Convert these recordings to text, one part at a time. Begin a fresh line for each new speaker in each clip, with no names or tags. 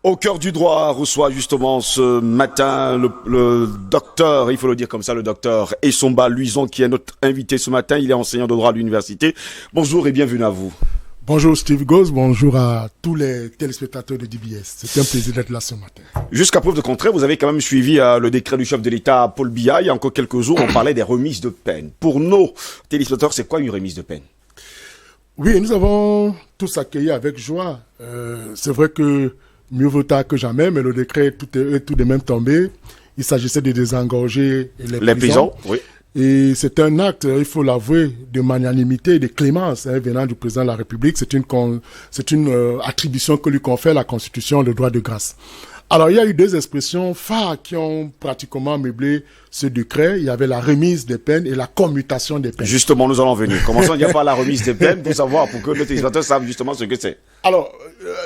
Au cœur du droit reçoit justement ce matin le docteur, il faut le dire comme ça, le docteur Essomba Luison qui est notre invité ce matin. Il est enseignant de droit à l'université. Bonjour et bienvenue à vous.
Bonjour Steve Goss, bonjour à tous les téléspectateurs de DBS. C'est un plaisir d'être là ce matin.
Jusqu'à preuve de contraire, vous avez quand même suivi le décret du chef de l'État, Paul Biya. Il y a encore quelques jours, on parlait des remises de peine. Pour nos téléspectateurs, c'est quoi une remise de peine?
Oui, nous avons tous accueilli avec joie. C'est vrai que mieux vaut tard que jamais, mais le décret est tout de même tombé. Il s'agissait de désengorger les prisons. Oui. Et c'est un acte, il faut l'avouer, de magnanimité et de clémence venant du président de la République. C'est une attribution que lui confère la Constitution, le droit de grâce. Alors, il y a eu deux expressions phares qui ont pratiquement meublé ce décret. Il y avait la remise des peines et la commutation des peines.
Justement, nous allons venir. Commençons déjà par la remise des peines pour savoir, pour que les téléspectateurs savent justement ce que c'est.
Alors,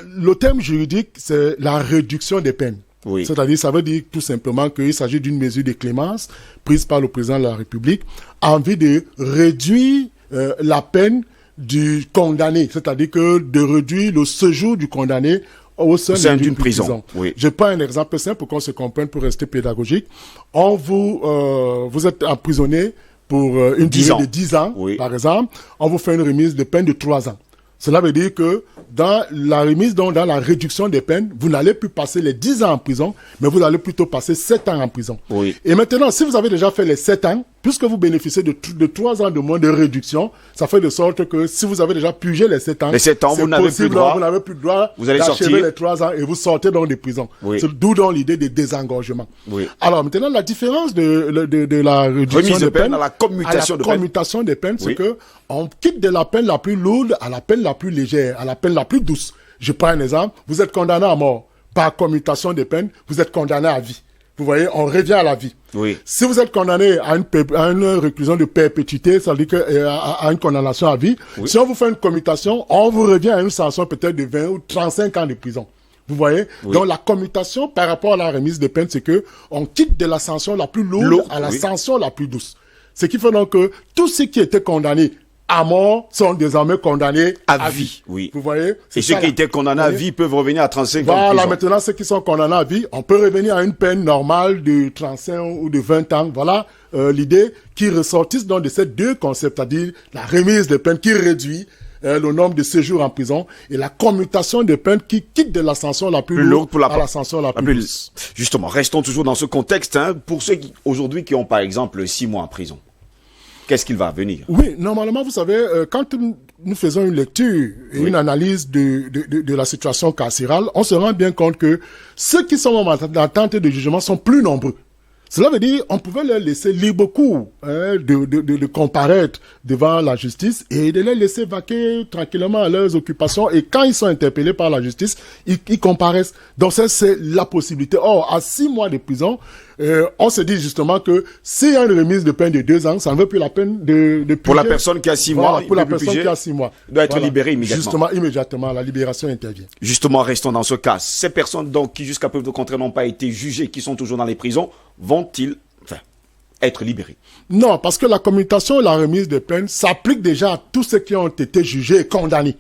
le terme juridique, c'est la réduction des peines. Oui. C'est-à-dire, ça veut dire tout simplement qu'il s'agit d'une mesure de clémence prise par le président de la République en vue de réduire la peine du condamné. C'est-à-dire que de réduire le séjour du condamné au sein d'une prison. Oui. Je prends un exemple simple pour qu'on se comprenne, pour rester pédagogique. Vous êtes emprisonné pour une durée de 10 ans, oui. Par exemple. On vous fait une remise de peine de 3 ans. Cela veut dire que dans la remise, donc dans la réduction des peines, vous n'allez plus passer les 10 ans en prison, mais vous allez plutôt passer 7 ans en prison. Oui. Et maintenant, si vous avez déjà fait les 7 ans, puisque vous bénéficiez de 3 ans de moins de réduction, ça fait de sorte que si vous avez déjà purgé les 7 ans,
vous n'avez plus droit.
Vous n'avez plus le droit
vous allez sortir
les 3 ans et vous sortez donc des prisons. Oui. D'où donc l'idée de désengorgement. Oui. Alors maintenant, la différence de la réduction
de
peine
à la commutation
des peines, c'est que on quitte de la peine la plus lourde à la peine la plus légère, à la peine la plus douce. Je prends un exemple. Vous êtes condamné à mort. Par commutation des peines, vous êtes condamné à vie. Vous voyez, on revient à la vie. Oui. Si vous êtes condamné à une réclusion de perpétuité, ça veut dire à une condamnation à vie, oui. Si on vous fait une commutation, on vous revient à une sanction peut-être de 20 ou 35 ans de prison. Vous voyez? Oui. Donc la commutation par rapport à la remise des peines, c'est que on quitte de la sanction la plus lourde à la sanction la plus douce. Ce qui fait donc que tous ceux qui étaient condamnés à mort sont désormais condamnés à vie.
Oui.
Vous voyez?
Et ceux qui étaient condamnés à vie peuvent revenir à 35 ans.
Voilà, maintenant, ceux qui sont condamnés à vie, on peut revenir à une peine normale de 35 ou de 20 ans. Voilà l'idée qui ressortisse donc de ces deux concepts, c'est-à-dire la remise des peines qui réduit le nombre de séjours en prison et la commutation des peines qui quitte de la sanction la plus lourde à la sanction la plus douce.
Justement, restons toujours dans ce contexte. Pour ceux qui aujourd'hui qui ont par exemple 6 mois en prison. Qu'est-ce qu'il va venir? Oui,
normalement, vous savez, quand nous faisons une lecture et une analyse de la situation carcérale, on se rend bien compte que ceux qui sont en attente de jugement sont plus nombreux. Cela veut dire on pouvait leur laisser libre cours de comparaître devant la justice et de les laisser vaquer tranquillement à leurs occupations. Et quand ils sont interpellés par la justice, ils comparaissent. Donc ça, c'est la possibilité. Or, à 6 mois de prison, on se dit justement que s'il y a une remise de peine de 2 ans, ça ne vaut plus la peine de purger.
Pour la personne qui a 6 mois,
pour la personne qui a 6 mois,
il doit être libéré immédiatement.
Justement, immédiatement, la libération intervient.
Justement, restons dans ce cas. Ces personnes donc qui jusqu'à preuve de contraire n'ont pas été jugées, qui sont toujours dans les prisons, vont-ils être libérés?
Non, parce que la commutation et la remise de peine s'applique déjà à tous ceux qui ont été jugés et condamnés.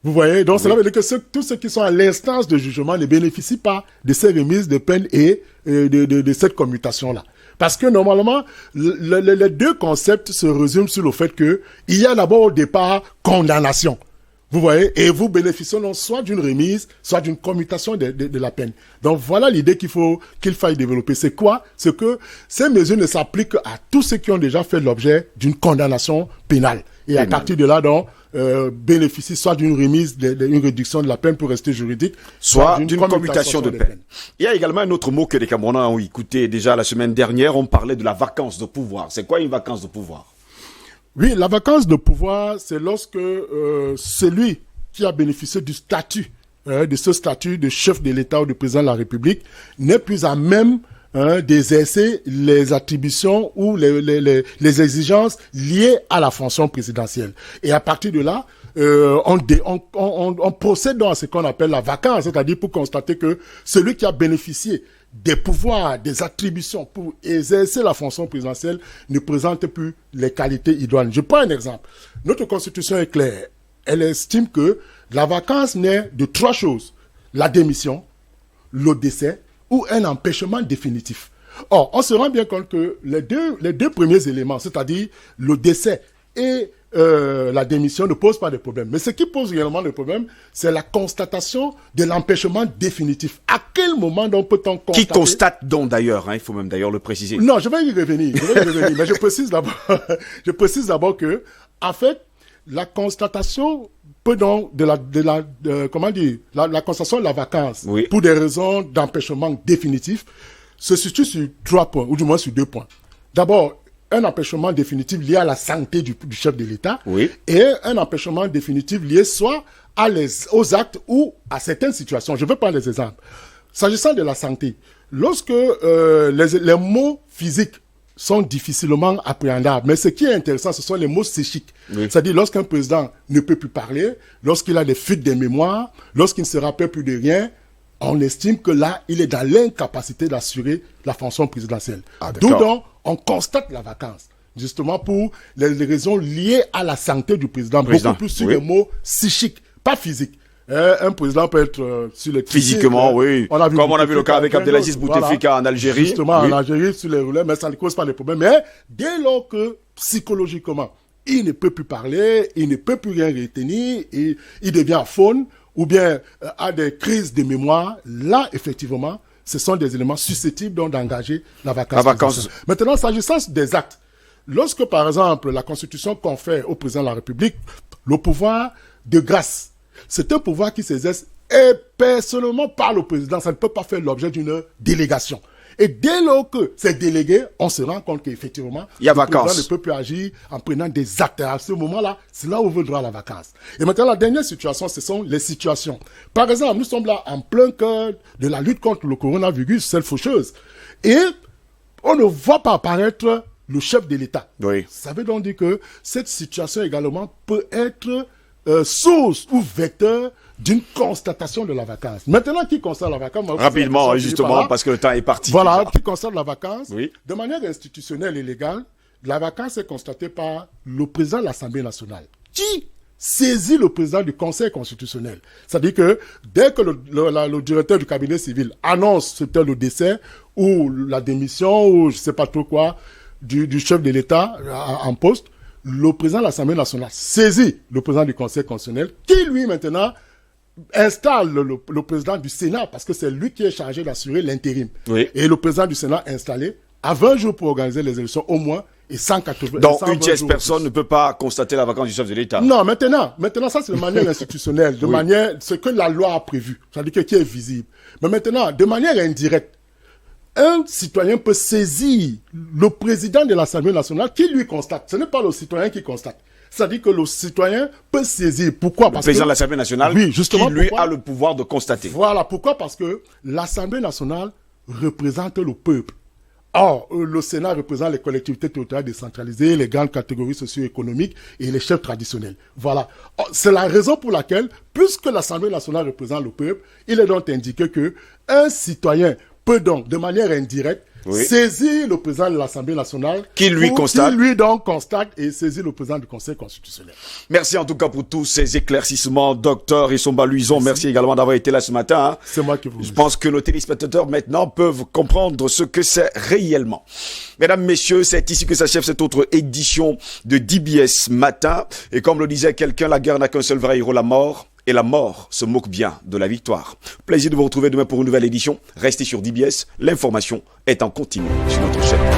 Vous voyez? Donc, cela veut dire que tous ceux qui sont à l'instance de jugement ne bénéficient pas de ces remises de peine et de cette commutation-là. Parce que normalement, les deux concepts se résument sur le fait que il y a d'abord au départ condamnation. Vous voyez? Et vous bénéficiez donc soit d'une remise, soit d'une commutation de la peine. Donc voilà l'idée qu'il faille développer. C'est quoi? C'est que ces mesures ne s'appliquent à tous ceux qui ont déjà fait l'objet d'une condamnation pénale. Et à partir de là, donc, bénéficient soit d'une remise, d'une réduction de la peine pour rester juridique,
soit d'une commutation de peine. Il y a également un autre mot que les Camerounais ont écouté déjà la semaine dernière. On parlait de la vacance de pouvoir. C'est quoi une vacance de pouvoir?
Oui, la vacance de pouvoir, c'est lorsque celui qui a bénéficié du statut, de ce statut de chef de l'État ou de président de la République, n'est plus à même d'exercer les attributions ou les exigences liées à la fonction présidentielle. Et à partir de là, on procède donc à ce qu'on appelle la vacance, c'est-à-dire pour constater que celui qui a bénéficié des pouvoirs, des attributions pour exercer la fonction présidentielle ne présente plus les qualités idoines. Je prends un exemple. Notre constitution est claire. Elle estime que la vacance naît de 3 choses. La démission, le décès ou un empêchement définitif. Or, on se rend bien compte que les deux premiers éléments, c'est-à-dire le décès et la démission, ne posent pas de problème. Mais ce qui pose réellement le problème, c'est la constatation de l'empêchement définitif. À quel moment donc peut-on constater...
Qui constate donc d'ailleurs, il faut même d'ailleurs le préciser.
Non, je vais y revenir, mais je précise d'abord que, en fait, la constatation peut donc la constatation de la vacance,
oui,
pour des raisons d'empêchement définitif, se situe sur 3 points, ou du moins sur 2 points. D'abord, un empêchement définitif lié à la santé du chef de l'État,
oui,
et un empêchement définitif lié soit aux actes ou à certaines situations. Je veux prendre des exemples. S'agissant de la santé, lorsque les mots physiques sont difficilement appréhendables, mais ce qui est intéressant, ce sont les mots psychiques. Oui. C'est-à-dire lorsqu'un président ne peut plus parler, lorsqu'il a des fuites de mémoire, lorsqu'il ne se rappelle plus de rien, on estime que là, il est dans l'incapacité d'assurer la fonction présidentielle. D'où donc, on constate la vacance, justement pour les raisons liées à la santé du président. Beaucoup plus sur les mots psychiques, pas physiques. Un président peut être sur les
physiquement, oui. Comme on a vu le cas avec Abdelaziz Bouteflika en Algérie.
Justement, en Algérie, sur les roulets, mais ça ne cause pas de problème. Mais dès lors que, psychologiquement, il ne peut plus parler, il ne peut plus rien retenir, il devient faune, ou bien a des crises de mémoire, là, effectivement, ce sont des éléments susceptibles donc d'engager la vacance. Maintenant, s'agissant des actes, lorsque, par exemple, la Constitution confère au président de la République le pouvoir de grâce, c'est un pouvoir qui s'exerce personnellement par le président. Ça ne peut pas faire l'objet d'une délégation. Et dès lors que c'est délégué, on se rend compte qu'effectivement,
le
président ne peut plus agir en prenant des actes. À ce moment-là, c'est là où on veut le droit à la vacance. Et maintenant, la dernière situation, ce sont les situations. Par exemple, nous sommes là en plein cœur de la lutte contre le coronavirus, c'est faucheuse. Et on ne voit pas apparaître le chef de l'État.
Oui.
Ça veut donc dire que cette situation également peut être source ou vecteur d'une constatation de la vacance. Maintenant, qui constate la vacance?
Rapidement, justement, parce que le temps est parti.
Voilà, qui constate la vacance?
Oui.
De manière institutionnelle et légale, la vacance est constatée par le président de l'Assemblée nationale, qui saisit le président du Conseil constitutionnel. C'est-à-dire que dès que le directeur du cabinet civil annonce c'était le décès ou la démission ou je ne sais pas trop quoi du chef de l'État en poste, le président de l'Assemblée nationale saisit le président du Conseil constitutionnel qui, lui, maintenant, installe le président du Sénat parce que c'est lui qui est chargé d'assurer l'intérim.
Oui.
Et le président du Sénat installé a 20 jours pour organiser les élections au moins et 180.
Donc, une tierce personne ne peut pas constater la vacance du chef de l'État.
Non, maintenant, ça, c'est de manière institutionnelle, de manière, ce que la loi a prévu, c'est-à-dire que qui est visible. Mais maintenant, de manière indirecte, un citoyen peut saisir le président de l'Assemblée nationale qui lui constate. Ce n'est pas le citoyen qui constate. C'est-à-dire que le citoyen peut saisir. Pourquoi?
Parce que le président de l'Assemblée nationale,
oui, justement,
qui lui a le pouvoir de constater.
Voilà, pourquoi? Parce que l'Assemblée nationale représente le peuple. Or, le Sénat représente les collectivités territoriales décentralisées, les grandes catégories socio-économiques et les chefs traditionnels. Voilà. C'est la raison pour laquelle, puisque l'Assemblée nationale représente le peuple, il est donc indiqué que un citoyen peut donc, de manière indirecte, saisir le président de l'Assemblée nationale
qui lui constate.
Qui lui donc constate et saisir le président du Conseil constitutionnel.
Merci en tout cas pour tous ces éclaircissements, docteur Essomba Luizon. Merci également d'avoir été là ce matin.
C'est moi qui vous
Je pense que nos téléspectateurs maintenant peuvent comprendre ce que c'est réellement. Mesdames, messieurs, c'est ici que s'achève cette autre édition de DBS Matin. Et comme le disait quelqu'un, la guerre n'a qu'un seul vrai héros, la mort. Et la mort se moque bien de la victoire. Plaisir de vous retrouver demain pour une nouvelle édition. Restez sur DBS, l'information est en continu sur notre chaîne.